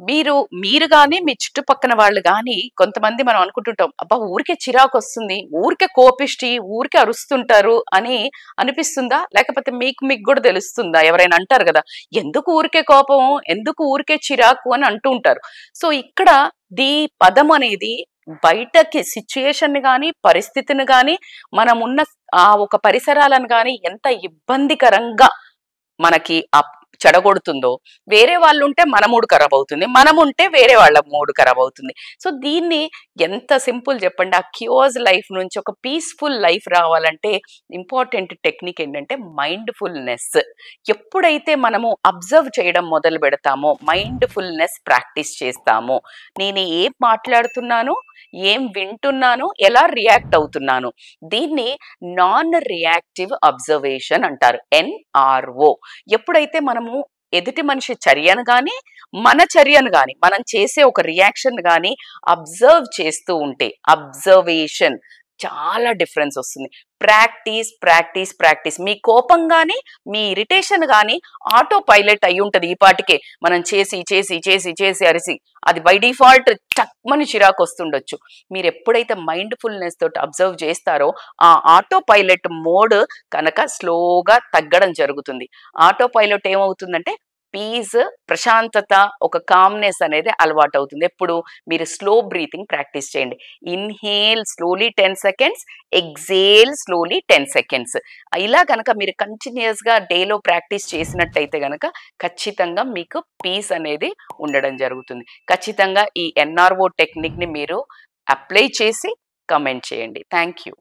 మీరు గాని మీ చుట్టుపక్కన వాళ్ళు గాని కొంతమంది మనం అనుకుంటుంటాం అబ్బా ఊరికే చిరాకు వస్తుంది, ఊరికే కోపిష్టి, ఊరికే అరుస్తుంటారు అని అనిపిస్తుందా? లేకపోతే మీకు కూడా తెలుస్తుందా? ఎవరైనా అంటారు కదా, ఎందుకు ఊరికే కోపం, ఎందుకు ఊరికే చిరాకు అని అంటూ ఉంటారు. సో ఇక్కడ దీ పదం అనేది బయటకి సిచ్యుయేషన్ గాని పరిస్థితిని గాని మనమున్న ఆ ఒక పరిసరాలను గాని ఎంత ఇబ్బందికరంగా మనకి చెడగొడుతుందో, వేరే వాళ్ళు ఉంటే మన మూడు ఖరాబ్ అవుతుంది, మనం ఉంటే వేరే వాళ్ళ మూడు ఖరాబ్ అవుతుంది. సో దీన్ని ఎంత సింపుల్ చెప్పండి. ఆ క్యూర్స్ లైఫ్ నుంచి ఒక పీస్ఫుల్ లైఫ్ రావాలంటే ఇంపార్టెంట్ టెక్నిక్ ఏంటంటే మైండ్ఫుల్నెస్. ఎప్పుడైతే మనము అబ్జర్వ్ చేయడం మొదలు పెడతామో, మైండ్ఫుల్నెస్ ప్రాక్టీస్ చేస్తామో, నేను ఏం మాట్లాడుతున్నాను, ఏం వింటున్నాను, ఎలా రియాక్ట్ అవుతున్నాను, దీన్ని నాన్ రియాక్టివ్ అబ్జర్వేషన్ అంటారు, NRO. ఎప్పుడైతే మనము ఎదుటి మనిషి చర్యను గాని మన చర్యను గాని మనం చేసే ఒక రియాక్షన్ గాని అబ్జర్వ్ చేస్తూ ఉంటే, అబ్జర్వేషన్ చాలా డిఫరెన్స్ వస్తుంది. Practice practice practice. మీ కోపం గాని మీ ఇరిటేషన్ గాని ఆటో పైలట్ అయి ఉంటది ఈ పాటికే, మనం చేసి చేసి చేసి చేసి అరిసి అది బై డిఫాల్ట్ టక్మని చిరాకు వస్తుండొచ్చు. మీరు ఎప్పుడైతే మైండ్ఫుల్నెస్ తోటి అబ్జర్వ్ చేస్తారో ఆ ఆటో పైలట్ మోడ్ కనుక స్లోగా తగ్గడం జరుగుతుంది. ఆటో పైలట్ ఏమవుతుందంటే పీస్, ప్రశాంతత, ఒక కామ్నెస్ అనేది అలవాటు అవుతుంది. ఎప్పుడు మీరు స్లో బ్రీతింగ్ ప్రాక్టీస్ చేయండి. Inhale slowly 10 seconds, exhale slowly 10 seconds. ఇలా కనుక మీరు కంటిన్యూస్గా డేలో ప్రాక్టీస్ చేసినట్టయితే కనుక ఖచ్చితంగా మీకు పీస్ అనేది ఉండడం జరుగుతుంది. ఖచ్చితంగా ఈ NRO టెక్నిక్ని మీరు అప్లై చేసి కమెంట్ చేయండి. Thank you.